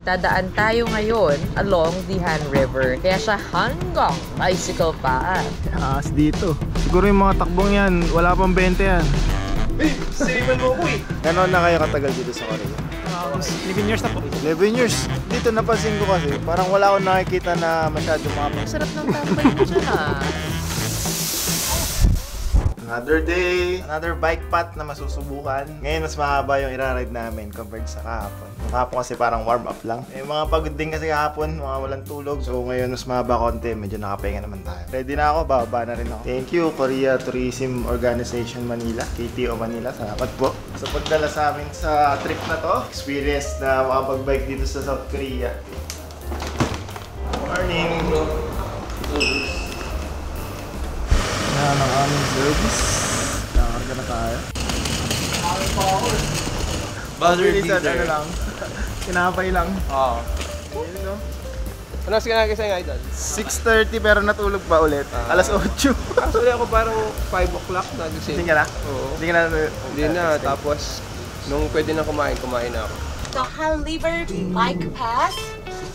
Dadaan tayo ngayon along the Han River. Kaya siya hanggang bicycle path. Taas dito. Siguro yung mga takbong yan, wala pang 20 yan. Siniman mo ko eh. Gano'n na kayo katagal dito sa Korea? 11 years na po. 11 years. Dito napansin ko kasi, parang wala akong nakikita na masyado mga. Sarap ng tambay mo dyan ah. Another day, another bike path na masusubukan. Ngayon mas mahaba yung ira-ride namin compared sa kahapon. Kahapon kasi parang warm up lang. Mga pagod din kasi kahapon, mga walang tulog. So ngayon mas mahaba konti, medyo nakapahinga naman tayo. Ready na ako, bababa na rin ako. Thank you Korea Tourism Organization Manila, KTO Manila. Salamat po sa pagdala sa amin sa trip na to. Experience na makapag-bike dito sa South Korea. Morning bro. Yan ang aming service. Nakakarga na tayo. Butter Bilisan, ano lang. Kinapay lang. Oo. Ayun, no? Ano kasi nga kasi idol? 6:30 pero natulog pa ulit. Alas 8. Actually ako parang 5 o'clock na gising. Hindi ka na? Oo. Hindi ka na? Hindi na. Tapos, nung pwede na kumain na ako. The Han River bike path.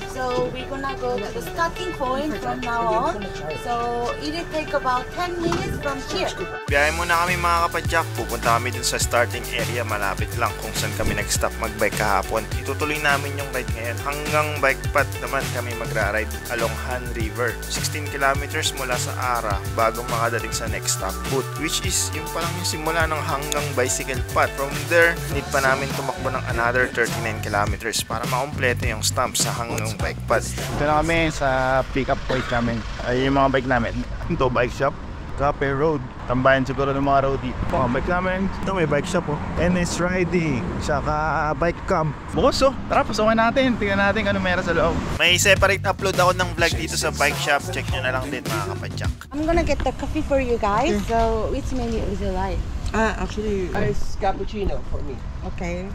So we're gonna go to the starting point from now on. So it will take about 10 minutes from here. Biyahe muna kami mga kapadyak. Pupunta kami dun sa starting area. Malapit lang kung saan kami nag-stop mag-bike kahapon. Itutuloy namin yung ride ngayon. Hanggang bike path naman kami magra-ride along Han River. 16 kilometers mula sa Ara bago makadating sa next stop, Boot. Which is yung palang yung simula ng hanggang bicycle path. From there, need pa namin tumakbo ng another 39 kilometers para makumpleto yung stamp sa hanggang bike path. Ito na kami sa pick-up point namin. Ay yung mga bike namin. Ito bike shop. Cape Road. Tambayan siguro ng mga road dito. Mga bike namin. Ito may bike shop oh. NS Riding. Saka bike camp. Bukos oh. Tara, pasokan natin. Tingnan natin kung ano meron sa loob. May separate upload ako ng vlog dito sa bike shop. Check nyo na lang din mga kapadyak. I'm gonna get the coffee for you guys. So which menu would you like? Actually, ice cappuccino for me. Okay.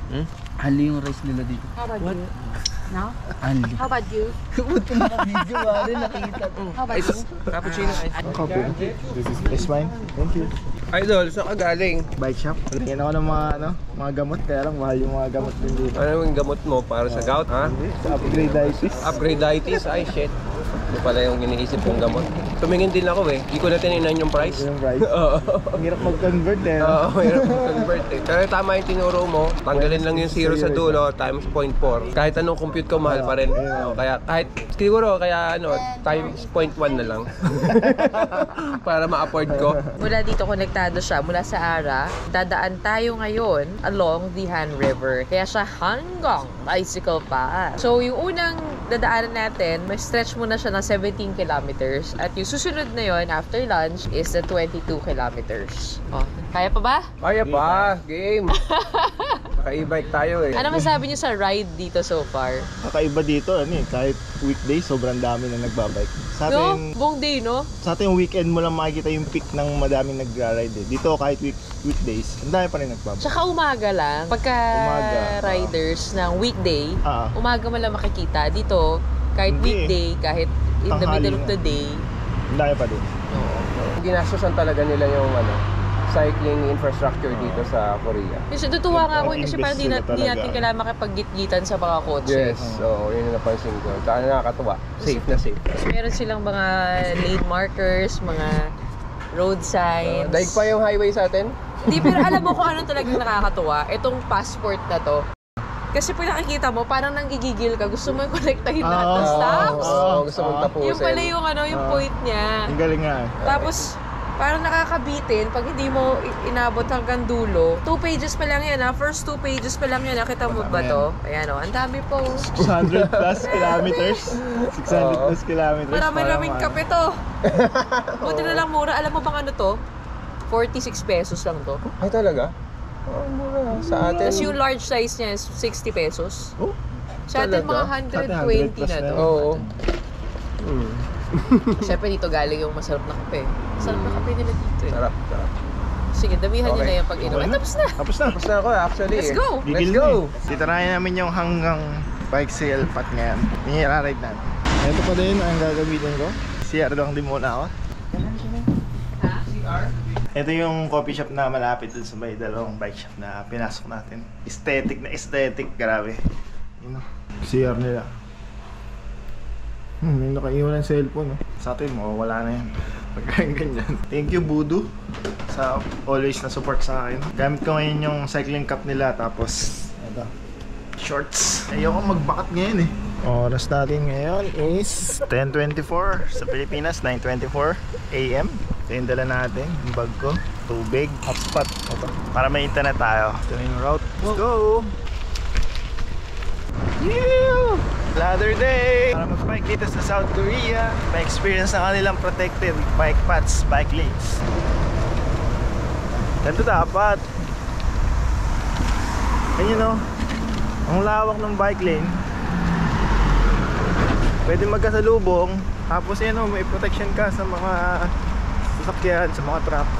Hali yung rice nila dito. How about you? No? Hali. How about you? Buti naka-video rin, nakita ko. How about you? Cappuccino ice. This mine. Thank you. Idol, saan ka galing? Bike shop. Tingnan ako ng mga gamot. Kaya lang mahal yung mga gamot din dito. Ano yung gamot mo para sa gout, ha? Sa upgrade-itis. Upgrade-itis? Ay, shit. Ito pala yung iniisip kong gamot. Tumingin din ako eh. Hindi ko na tininan yung price. Yung price. Oo. Ang hirap mag-convert eh. Oo, hirap mag-convert eh. Pero tama yung tinuro mo. Tanggalin lang yung 0 sa dulo times 0.4. Kahit anong compute ko, mahal pa rin. Kaya kahit, siguro, kaya ano, times 0.1 na lang. Para ma-afford ko. Mula dito konektado siya, mula sa Ara. Dadaan tayo ngayon along the Han River. Kaya siya hanggang bicycle path. So yung unang dadaanan natin, may stretch muna siya ng 17 kilometers. At yung susunod na yon after lunch is the 22 kilometers. Oh, kaya pa ba? Kaya pa, game. Naka-e-bike tayo eh. Ano masabi niyo sa ride dito so far? Kakaiba dito, kahit weekday, sobrang dami na nagbabike. Sa No? atin, Buong day, no? sa atin weekend mo lang makikita yung peak ng madaming nagra-ride eh. Dito kahit weekdays, ang dami pa rin nagbabike. Tsaka umaga lang. Pagka Umaga, riders ng weekday, umaga mo lang makikita. Dito, kahit Hindi. weekday, kahit in the Tanghali middle of the na. day. Ang dami pa din. Ginastosan talaga nila yung cycling infrastructure dito sa Korea. Kasi natutuwa nga ako kasi parang di Invest sila natin talaga. kailangan makipag-gitgitan sa mga kotse. Yes, so yun yung napansin ko. Tsaka nakakatuwa. Safe na safe. Tapos meron silang mga lane markers, mga road signs. Daig pa yung highway sa atin? Hindi, pero alam mo kung ano talagang nakakatuwa? Itong passport na to. Kasi pag nakikita mo, parang nanggigigil ka. Gusto mo yung connectahin lahat ng stops. Gusto mong tapusin. Yung pala yung point niya. Ang galing nga. Tapos, parang nakakabitin pag hindi mo inabot hanggang dulo. 2 pages pa lang yan ha. First 2 pages pa lang yan. Nakita mo ba to? Ayan o. Ang dami po. 600 plus kilometers. 600 plus kilometers. Maraming kape to. Buti na lang mura. Alam mo bang ano to? 46 pesos lang to. Ay talaga? Oh, mura. Sa atin. Tapos yung large size niya is 60 pesos. Oh, Sa atin mga Talaga? 120 na to. Oo. Siyempre dito galing yung masarap na kape. Masarap na kape nila dito eh. Sarap, sarap. Sige, damihan nyo Okay. na yung pag-inom. Ay, tapos na! Tapos na. Tapos na ako actually. Let's go! Let's Gigil go! na eh. Titirahin namin yung hanggang bicycle path ngayon. Nihira-ride natin. Ito pa din ang gagamitin ko. CR lang din muna ako. Ito yung coffee shop na malapit dun sa may dalawang bike shop na pinasok natin. Aesthetic na aesthetic, grabe. You know. CR nila. May nakaiwan ng cellphone, no? Sa atin, mawawala na yan. Pagkain ganyan. Thank you, Budu, sa always na support sa akin. Gamit ko ngayon yung cycling cap nila, tapos ito, shorts. Ayoko magbakat ngayon eh. Oras natin ngayon is 10:24 sa Pilipinas, 9:24 AM. Ito yung dala natin, yung bag ko, tubig, hotspot. Ito, para may internet tayo. Ito na yung route. Let's go! Yeah! Another day! Para mag-bike dito sa South Korea, ma-experience na kanilang protected bike paths, bike lanes. Ganito dapat. Ganyan, no? Ang lawak ng bike lane. Pwede magkasalubong. Tapos yan, no, may protection ka sa mga sasakyan, sa mga truck.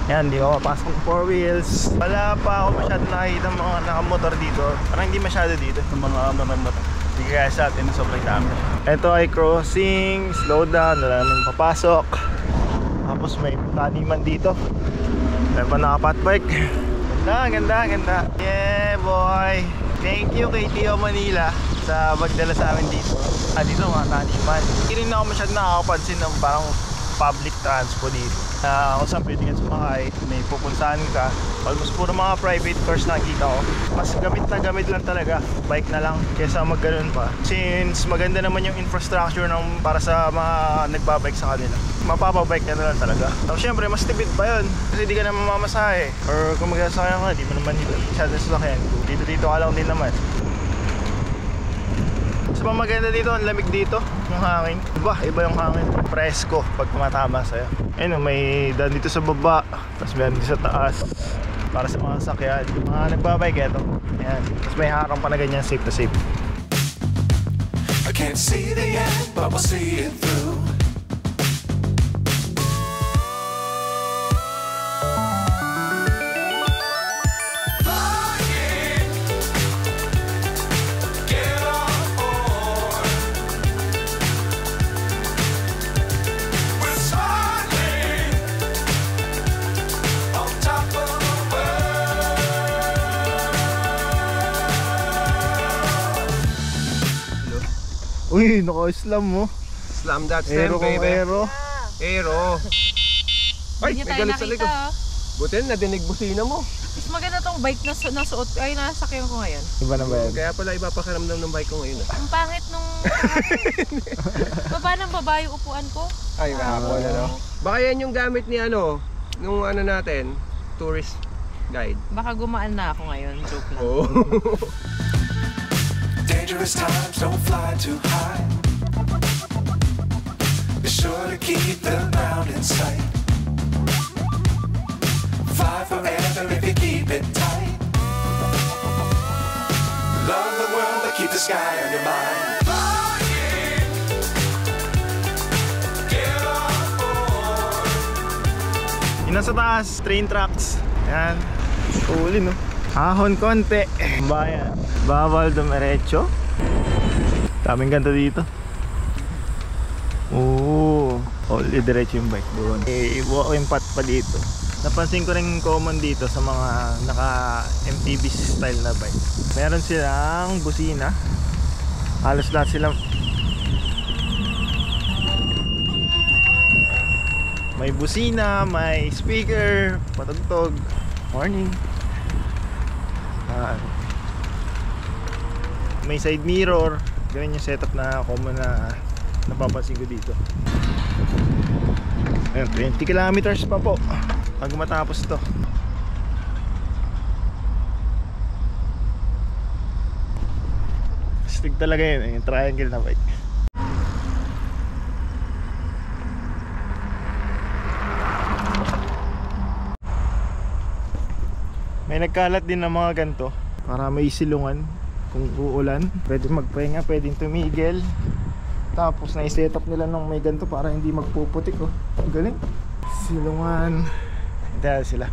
Yan, di ako mapasok ng 4 wheels. Wala pa ako masyado nakikita mga nakamotor dito. Parang hindi masyado dito sa mga motor. Sige guys, sa atin sobrang dami. Ito ay crossing, slow down, wala naman papasok. Tapos may taniman dito. May pa naka-fat bike. Ganda. Yeah boy. Thank you kay Tio Manila sa magdala sa amin dito. Dito mga taniman. Hindi rin ako masyado nakakapansin ng parang public transport dito. Kung saan pwede ka sumakay, may pupuntahan ka. Almost puro mga private cars nakikita ko. Mas gamit na gamit lang talaga, bike na lang kaysa magganon pa. Since maganda naman yung infrastructure ng para sa mga nagbabike sa kanila, mapapabike ka na lang talaga. So, syempre mas tipid pa yun kasi di ka naman mamasahe. Or kung magsasakyan ka, di mo naman dito masyadong sasakyan. Dito ka lang din naman. So maganda dito, ang lamig dito, yung hangin. Iba yung hangin, presko pag tumatama sa'yo. Ayun, may daan dito sa baba, tapos meron dito sa taas para sa mga sakyan. Yung mga nagbabike, eto. Ayan, tapos may harang pa na ganyan, safe na safe. I can't see the end, but we'll see it through. Uy, naka-slam mo. Slam that stem, baby. Aero. Ay, Hindi may tayo galit sa likod. nakita. Buti nadinig busina mo. Mas maganda tong bike na nasuot ay nasakyan ko ngayon. Iba na ba yan? Kaya pala iba pakiramdam ng bike ko ngayon. Ang pangit nung baba ng baba yung upuan ko. Ay, nakakawal na, no? Baka yan yung gamit ni nung natin, tourist guide. Baka gumaan na ako ngayon, joke lang. Oh. Dangerous times, don't fly too high. Be sure to keep the ground in sight. Fly forever if you keep it tight. Love the world, but keep the sky on your mind. Flying, get on board. Yung nasa taas, train tracks. Yan. Uli, no? Ahon konti. Bayan. Bawal dumiretso. Daming ganda dito. Oo. Only diretso yung bike doon. Walking path pa dito. Napansin ko rin common dito sa mga naka MTB style na bike. Meron silang busina. Halos lahat silang may busina, may speaker, patugtog. Morning. May side mirror. Ganun yung setup na common na napapansin ko dito. Ayun, 20 kilometers pa po pag matapos to. Stick talaga yun, yung triangle na bike. May nagkalat din ng mga ganito para may silungan kung uulan. Pwede magpahinga, pwedeng tumigil. Tapos na-set up nila ng may ganito para hindi magpuputik. Oh, galing. Silungan. Dahil sila.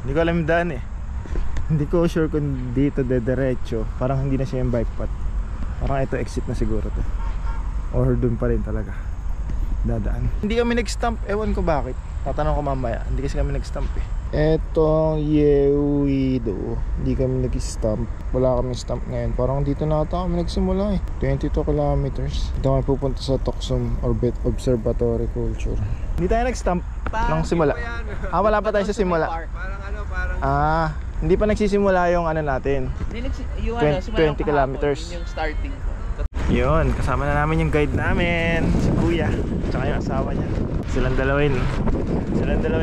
Hindi ko alam yung daan eh. Hindi ko sure kung dito dediretso. Parang hindi na siya yung bike path. Parang ito exit na siguro to. Or dun pa rin talaga dadaan. Hindi kami nag-stump. Ewan ko bakit. Tatanong ko mamaya. Hindi kasi kami nag-stump eh. Etong Yewido, hindi kami nag-stamp. Wala kami stamp ngayon. Parang dito na ata kami nagsimula 22 kilometers. Dito kami pupunta sa Toksum Orbit Observatory Culture. Hindi tayo nag-stamp nung simula. Wala pa tayo sa simula. Hindi pa nagsisimula yung ano natin. 20 kilometers. Yung starting. Yun, kasama na namin yung guide namin, si Kuya, tsaka yung asawa niya. Silang dalawin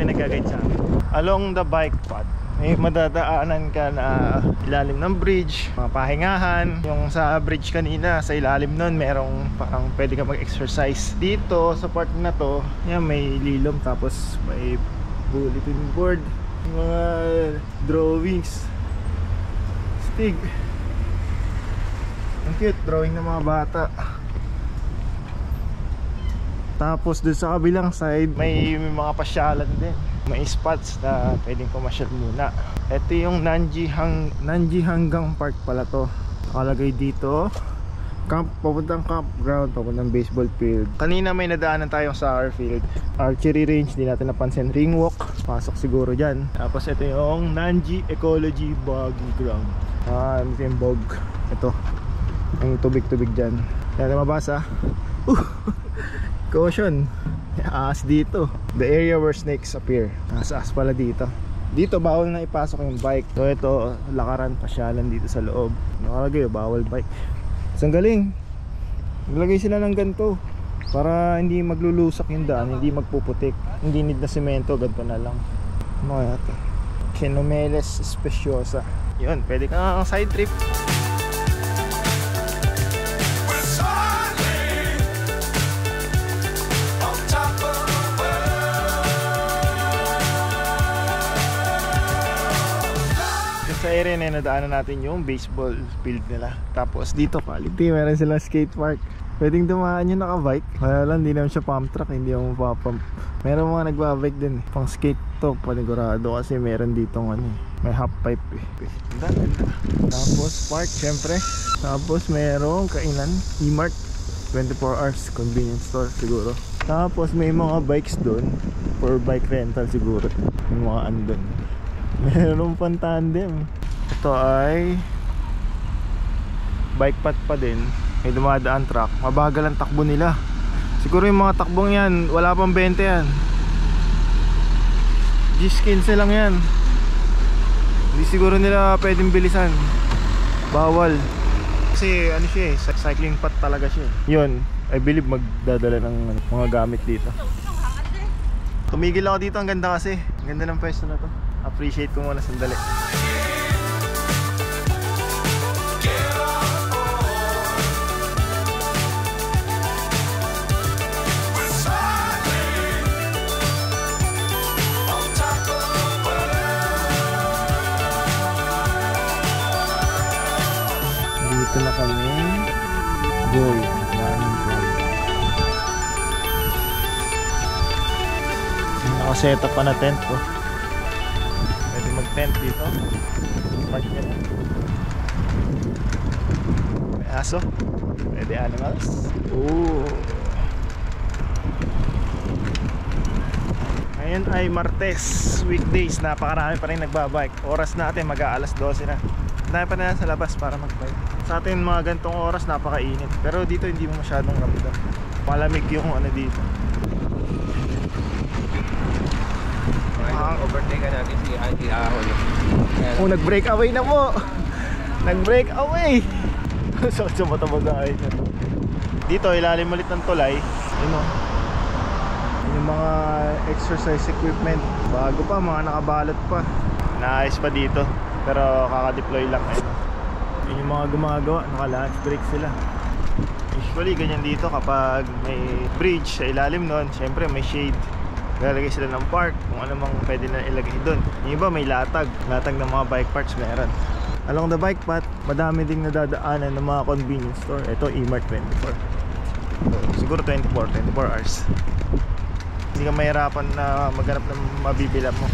nag-guide sa amin. Along the bike path, may madadaanan ka na ilalim ng bridge, mga pahingahan. Yung sa bridge kanina, sa ilalim nun, merong parang pwede ka mag-exercise. Dito, sa part na to, yan, may lilom, tapos may bulletin board, mga drawings, stig. Ang cute, drawing ng mga bata. Tapos dun sa kabilang side, may mga pasyalan din. May spots na pwedeng pumasyal muna. Ito yung Nanji Hanggang Park pala to. Nakalagay dito, papuntang campground, papuntang baseball field. Kanina may nadaanan tayong soccer field, archery range, di natin napansin. Ring walk, pasok siguro dyan. Tapos ito yung Nanji Ecology Boggy Ground. Ito yung bog. Ito ang tubig-tubig dyan. Kaya mabasa. Caution, aas dito. The area where snakes appear. Aas pala dito. Dito bawal na ipasok yung bike. So ito, lakaran, pasyalan dito sa loob. Nakalagay, bawal bike. Isang galing. Naglagay sila ng ganito para hindi maglulusak yung daan, hindi magpuputik. Hindi need na semento, ganito na lang. Ano kaya ito? Kenomeles Speciosa. Yun, pwede ka side trip. Sa area na nadaanan natin yung baseball field nila. Tapos dito quality, meron silang skate park. Pwedeng dumaan yung nakabike. Kaya lang, hindi naman siya pump track, hindi yung mapapump. Meron mga nagbabike din. Pang skate to, panigurado kasi meron ditong ano, may half pipe Tapos park, syempre. Tapos merong kainan, E-Mart, 24 hours convenience store siguro. Tapos may mga bikes doon for bike rental siguro. Yung mga andun. Meron pang tandem. Ito ay bike path pa din. May dumadaan truck. Mabagal ang takbo nila. Siguro yung mga takbong yan, wala pang 20 yan. G15 lang yan. Hindi siguro nila pwedeng bilisan. Bawal. Kasi ano siya eh, cycling path talaga siya. Yun, I believe magdadala ng mga gamit dito. Tumigil ako dito, ang ganda kasi. Ang ganda ng pwesto na to. Appreciate ko muna sandali. Dito na kami. Joy. Nakaset up pa na tent ko. Tent dito. Park nyo na. May aso. Pwede animals. Ngayon ay Martes, weekdays. Napakarami pa rin nagbabike. Oras natin mag-aalas 12 na. Dahil pa na sa labas para magbike. Sa atin mga gantong oras napakainit. Pero dito hindi mo masyadong ramdam. Malamig yung ano dito. Overtake natin si Auntie Ahol. Nag-break away na po. Nag-break away. Sakit sa mata mag-aay na. Dito ilalim ulit ng tulay. Yun o, yung mga exercise equipment. Bago pa, mga nakabalot pa. Naayos pa dito. Pero kaka-deploy lang. Yun yung mga gumagawa, naka-lunch break sila. Usually ganyan dito kapag may bridge sa ilalim nun. Syempre may shade. Lalagay sila ng park, kung ano mang pwede na ilagay doon. Yung iba may latag ng mga bike parks meron. Along the bike path, madami ding nadadaanan ng mga convenience store. Ito E-Mart 24. So, siguro 24 hours. Hindi ka mahirapan na maghanap ng mabibila mo.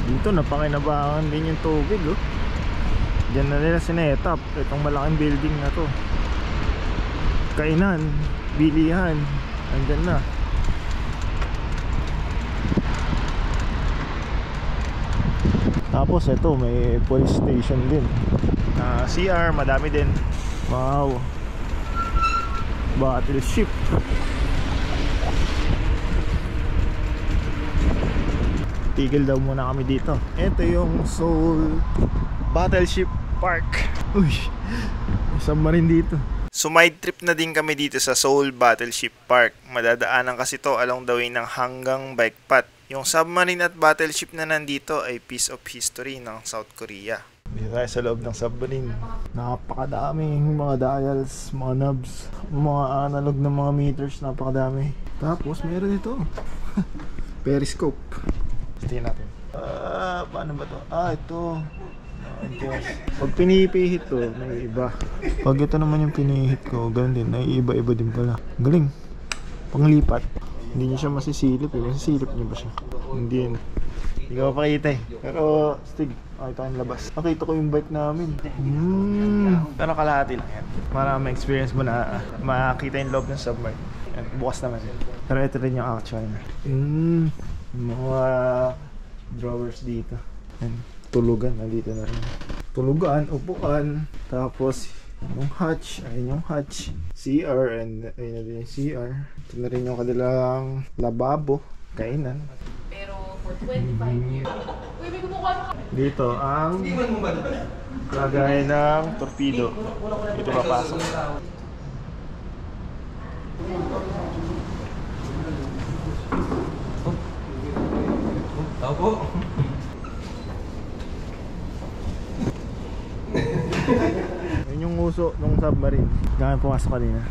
Dito napakinabangan din yung tubig oh. Diyan na nila sinetap itong malaking building na to. Kainan, bilihan, andyan na. Tapos ito, may police station din. CR, madami din. Wow. Battleship. Tigil daw muna kami dito. Ito yung Seoul Battleship Park. Uy, may submarine dito. Sumide trip na din kami dito sa Seoul Battleship Park. Madadaanan kasi to along the way ng hanggang bike path. Yung submarine at battleship na nandito ay piece of history ng South Korea. Dito tayo sa loob ng submarine. Napakadaming mga dials, mga knobs, mga analog na mga meters, napakadami. Tapos meron ito. Periscope. Tingnan natin. Paano ba to? Ito. Pag pinipihit to, may iba. Pag ito naman yung pinihit ko, ganun din, naiiba-iba din pala. Galing. Panglipat. Hindi niya siya masisilip eh. Masisilip niya ba siya? Hindi yun. Hindi ko mapakita eh. Pero, Stig, nakita ko yung labas. Nakita ko yung bike namin. Pero kalahati lang yan. Para ma-experience mo na makakita yung loob ng submarine. Yan, bukas naman yun. Pero ito rin yung actual na. Mga drawers dito. Yan. Tulugan, nandito na rin. Tulugan, upuan. Tapos, yung hatch. Ayun yung hatch. CR, and ayun na din yung CR. Ito na rin yung kanilang lababo. Kainan. Pero for 25 years. Dito ang lagay ng torpedo. Dito papasok. Tao po. Yun yung uso ng submarine. Kaya pumasok kanina.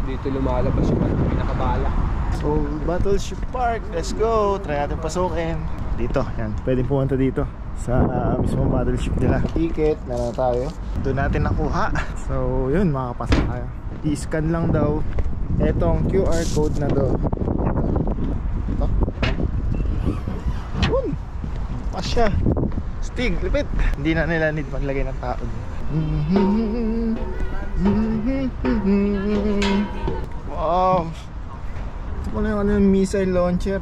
Dito lumalabas yung pinakabala. So, Battleship Park, let's go! Try natin pasukin. Dito, yan. Pwede pumunta dito sa mismong battleship nila. Ticket, na tayo. Doon natin nakuha. So, yun, makakapasok tayo. I-scan lang daw etong QR code na do. Ito. Yun! Pasya. Stig, lipit! Hindi na nila need maglagay ng tao. Wow! Ito pala yung ano yung missile launcher.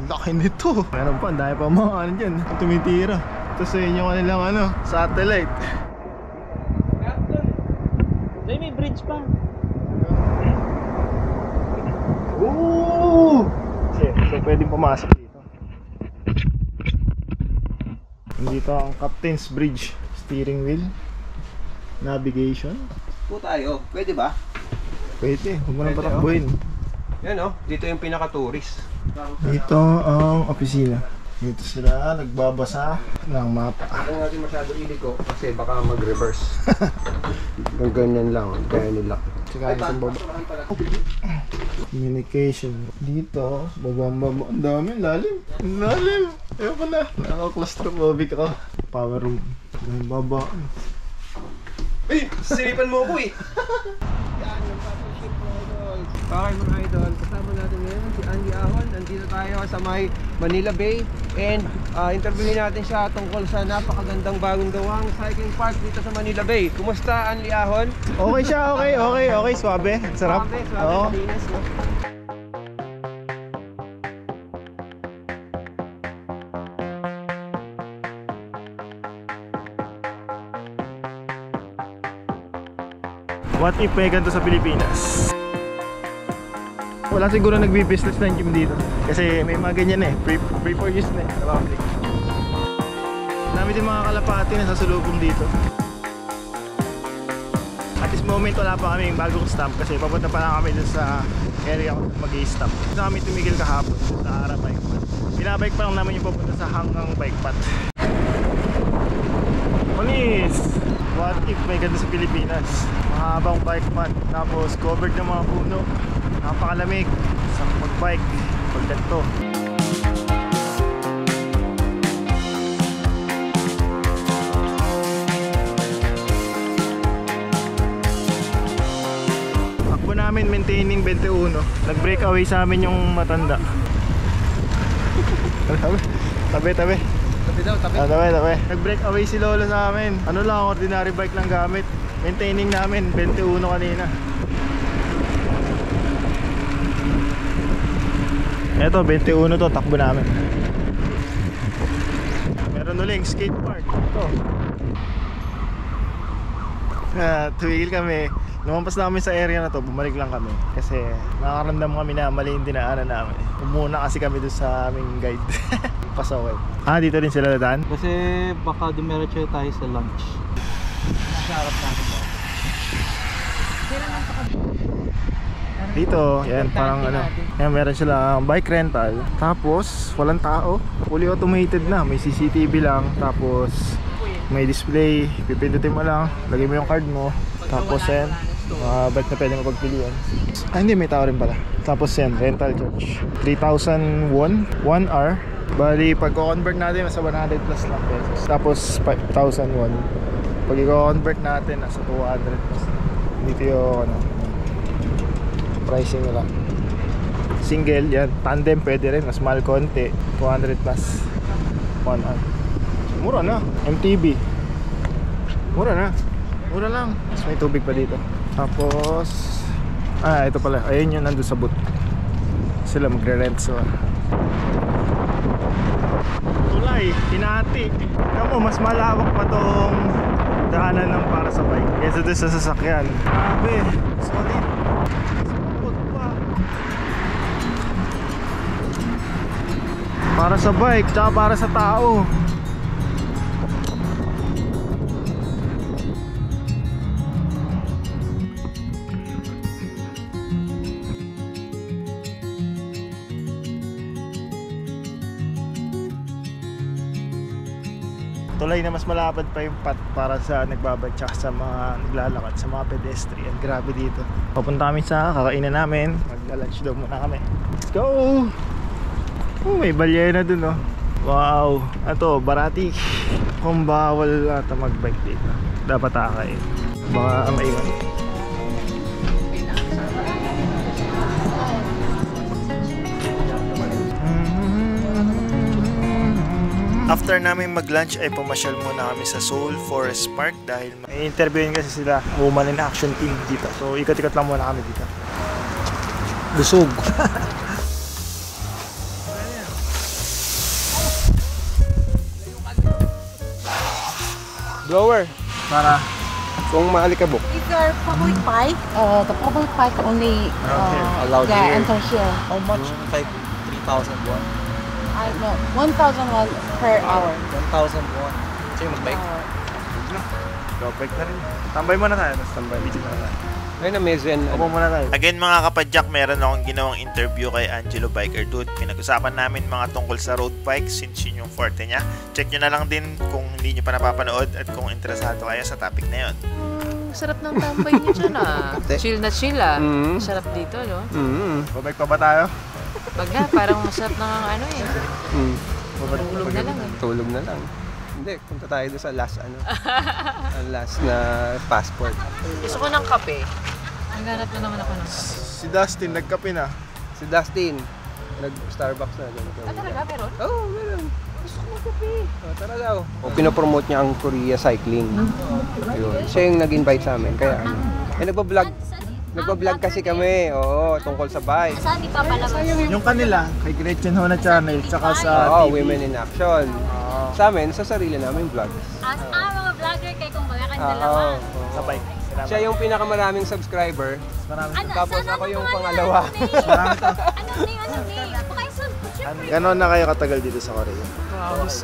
Laki nito. Meron pa, dahil pa mga ano dyan tumitira. Ito sa inyo kanilang ano, satellite. Dahil may bridge pa. Ooh! So pwedeng pumasok dito. Dito ang Captain's Bridge. Steering wheel. Navigation. Po tayo. Pwede ba? Pwede, huwag mo nang Pwede, patakbuhin. Yan oh. Dito yung pinaka-tourist. Dito ang opisina. Dito sila nagbabasa ng mapa. Huwag natin masyado iliko kasi baka mag-reverse. Ganyan lang. Kaya nila. Tsaka isang baba. Communication. Dito, babang-baba. Ang dami, lalim. Lalim. Ewan ko na. Nakaka-claustrophobic ako. Power room. Ang baba. Eh! Sinipan mo ako eh! Yan yung battleship mo, idol. Okay mga idol, kasama natin ngayon si Andy Ahon. Nandito tayo sa may Manila Bay. And interviewin natin siya tungkol sa napakagandang bagong gawang cycling park dito sa Manila Bay. Kumusta Andy Ahon? Okay siya, okay. Swabe. Sarap. Swabe, Oo. malinis, no? What if may ganito sa Pilipinas? Wala siguro nagbi-business ng gym dito. Kasi may mga ganyan eh. Free for use na eh. Public. Dami din mga kalapati na sa sulubong dito. At this moment wala pa kaming bagong stop kasi papunta pa lang kami dun sa area mag-i-stop. Dito kami tumigil kahapon sa Ara Bike Path. Binabike pa lang naman yung papunta sa hanggang bike path. Manis! What if may ganda sa Pilipinas? Mahabang bike path, tapos covered ng mga puno. Napakalamig sa mag-bike pag ganito. Takbo namin maintaining 21. Nag-breakaway sa amin yung matanda. Tabi. Tabi daw, tabi. Tabi. Nag-breakaway si Lolo sa amin. Ano lang, ordinary bike lang gamit. Maintaining namin 21 kanina. Eto 21 to, takbo namin. Nuling Skate Park. Ito. Tumigil kami. Lumampas na kami sa area na to, bumalik lang kami. Kasi nakakaramdam kami na mali yung dinaanan namin. Umuna kasi kami doon sa aming guide. Pasaway. Dito rin sila dadaan? Kasi baka dumiretso tayo sa lunch. Sarap natin ba? Dito, yan parang ano. Yan, meron silang bike rental. Tapos, walang tao. Fully automated na. May CCTV lang. Tapos, may display. Pipindutin mo lang. Lagay mo yung card mo. Tapos yan. Bike na pwede mapagpilian. Hindi, may tao rin pala. Tapos yan, rental charge 3,000 won, 1 hour. Bali, pag convert natin, nasa 100 plus lang pesos. Tapos 5,000 won. Pag i-convert natin, nasa 200 plus. Dito yung pricing nila. Single yan, tandem pwede rin, mas mahal konti, 200 plus 1 hour. Mura na, MTB. Mura na. Mura lang. Mas may tubig pa dito. Tapos ito pala. Ayun yun, nandun sa booth. Sila magre-rent. So tulay, Hinati. Alam mo, mas malawak pa tong daanan ng para sa bike kaysa doon sa sasakyan. Grabe, solid. Sumabot pa. Para sa bike, tsaka para sa tao. Tulay na mas malapad pa yung path para sa nagbabike tsaka sa mga naglalakad, sa mga pedestrian. Grabe dito. Papunta kami sa kakainan namin. Magla-lunch daw muna kami. Let's go! Oh, may balyena dun oh. Wow! Ito, Barati. Kung bawal ata magbike dito, dapat akain. Baka maiwan. After namin mag-lunch ay pumasyal muna kami sa Seoul Forest Park dahil may interviewin kasi sila Woman in Action team dito. So ikot-ikot lang muna kami dito. Busog. Blower. Para kung maalikabok. Is there public bike? The public bike only Allowed here. enter here. How much? Like 3,000 won? I know 1,000 won per hour. 1,000 won. So yung mag-bike? Go bike na rin. Tambay muna tayo. Tambay. Video na tayo. Ayun na, may zen. Upo muna tayo. Again mga kapadyak, meron akong ginawang interview kay Angelo Biker Dude. Pinag-usapan namin mga tungkol sa road bike since yun yung forte niya. Check nyo na lang din kung hindi nyo pa napapanood at kung interesado kayo sa topic na yun. Sarap ng tambay niyo dyan Chill na chill Sarap dito, no? Babike pa ba tayo? Wag na, parang masarap na nga Tulog na lang Tulog na lang. Hindi, punta tayo doon sa last ang last na passport. Gusto ko ng kape. Naghanap na naman ako ng kape. Si Dustin nagkape na. Si Dustin, nag-Starbucks na. Talaga? Meron? Oo, meron. Gusto ko ng kape. Tara daw. Pinopromote niya ang Korea Cycling. Ayun. Siya yung nag-invite sa amin. Kaya nagpa-vlog. Nagpa-vlog kasi kami, tungkol sa bike. Saan di pa pala Yung kanila, kay Gretchen Hona Channel, tsaka sa TV. Women in Action. Sa amin, sa sarili namin vlog. mga vlogger kayo kung baga kang dalawa. Sa bike. Siya yung pinakamaraming subscriber. Ano, Tapos ako yung pangalawa. Anong name? Pakaisun. Ganon na kayo katagal dito sa Korea?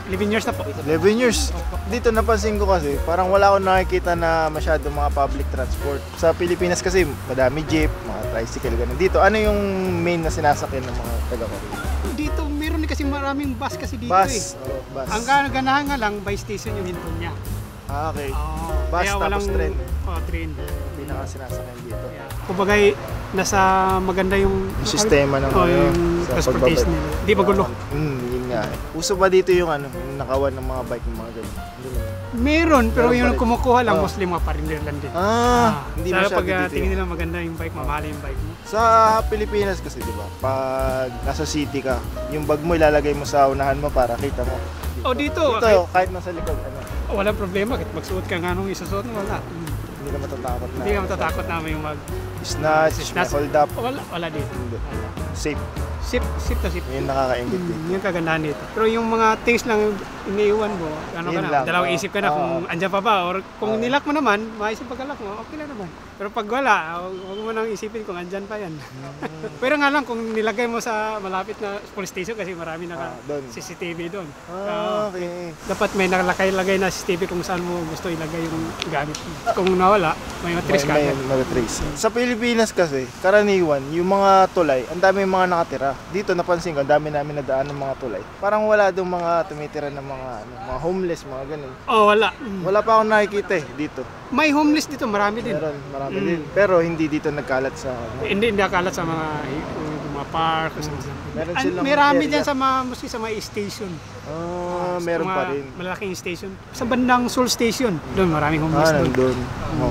11 years na po. 11 years. Dito napansin ko kasi, parang wala akong nakikita na masyadong mga public transport. Sa Pilipinas kasi, madami jeep, mga tricycle, ganun. Dito, ano yung main na sinasakyan ng mga taga-Korea? Dito, meron din kasi maraming bus kasi dito Bus. eh. Ang ganahan nga lang, by station yung hinto niya. Okay. Bus Kaya tapos train. Train. Hindi na sinasakyan dito. Kumbaga, nasa maganda yung Sistema ng yung sa transportation nila. Di magulo. Yun nga. Uso ba dito yung yung nakawan ng mga bike, ng mga ganyan? Meron, pero Meron yung pa rin. kumukuha lang, mostly mga parinder lang din. Hindi Sa masyado pag dito tingin yun. nila maganda yung bike, mamahal yung bike mo. Sa Pilipinas kasi, di ba? Pag nasa city ka, yung bag mo ilalagay mo sa unahan mo para kita mo. Dito, Kahit nasa likod, walang problema. Kahit magsuot ka nga nung isusuot mo, wala. hindi ka matatakot na. Hindi ka matatakot na may Snatch, may hold up. Wala dito. Hindi. Safe. Sip to sip. Yun nakakaingit dito. Yung kagandahan dito. Pero yung mga things lang iniiwan mo, ano ka Yun na, lang, dalawang oo. isip ka na kung andyan pa ba, or kung nilak mo naman, maisip pagkalak mo, okay lang naman. Pero pag wala, huwag mo nang isipin kung andyan pa yan. Pero nga lang, kung nilagay mo sa malapit na police station, kasi marami doon. CCTV doon. Okay. Dapat may nakalagay na CCTV kung saan mo gusto ilagay yung gamit mo. Kung nawala, may matrace ka. May mag-trace. Sa Pilipinas kasi, karaniwan, yung mga tulay, ang dami mga nakatira. Dito napansin ko, ang dami namin nadaan ng mga tulay. Parang wala doon mga tumitira ng mga homeless, mga ganun. Oh, wala. Wala pa akong nakikita dito. May homeless dito, marami din. Marami din. Pero hindi dito nagkalat sa... Hindi akalat sa mga park. Meron silang Marami area. dyan sa mga station. Meron pa rin. Malaking station. Sa bandang Seoul Station, doon maraming homeless doon. Nandun.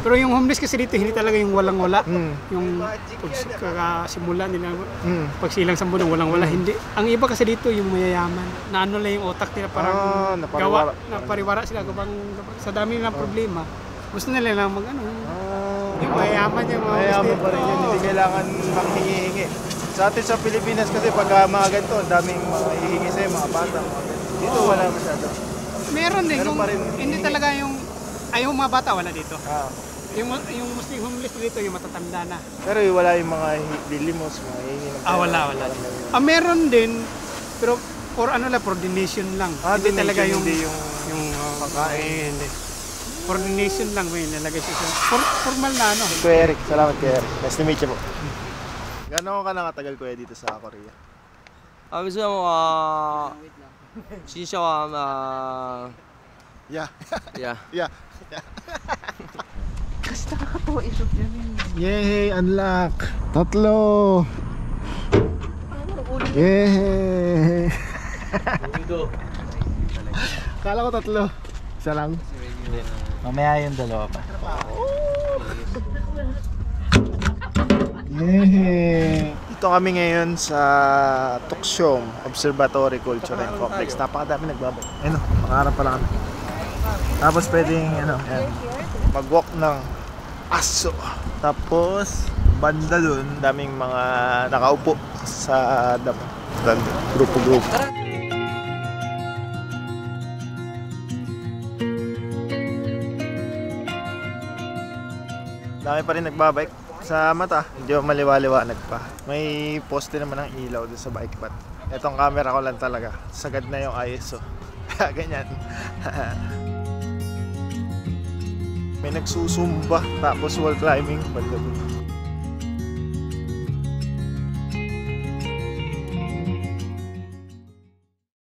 Pero yung homeless kasi dito, hindi talaga yung walang-wala. Yung pagkasimula nila, pagsilang sa mundo, walang-wala. Hindi. Ang iba kasi dito, yung mayayaman. Na ano lang yung otak nila, parang napariwara sila. Sa dami nilang problema, gusto nila lang yung mayayaman yung mga mayayaman pa rin yun. Hindi kailangan manghingi-hingi. Sa atin sa Pilipinas kasi pag mga ganito, ang daming mga hihingi sa'yo, mga bata. Dito wala masyado. Meron din. Meron pa rin. Hindi talaga yung mga bata, wala dito. Yung Muslim homeless dito, yung matatanda na. Pero wala yung mga lilimos, mga hihingi ng pera. Wala. Meron din, pero for donation lang. Hindi talaga yung pagkain. Hindi. For donation lang may nalagay siya. Formal na ano. Kuya Eric, salamat Kuya Eric. Nice to meet you po. Gano'n ka nakatagal Kuya dito sa Korea? 是我新校Yeah. yeah. Basta kakatawa ito yan. Yay! Unlock! Tatlo! Yay! Kala ko tatlo. Isa lang. Mamaya yung dalawa pa. Yay! Dito kami ngayon sa Toksyom Observatory Culture and Complex. Napakadami nagbabay. Ayun, pangarap pa lang kami. Tapos pwedeng mag-walk ng aso. Tapos banda dun, daming mga nakaupo sa grupo-grupo. Dami pa rin nagbabike. Sa mata, medyo maliwa-liwanag pa. May poste naman ng ilaw doon sa bike path. Etong camera ko lang talaga. Sagad na yung ISO. Ganyan. May nagsusumba tapos wall climbing. Banda doon.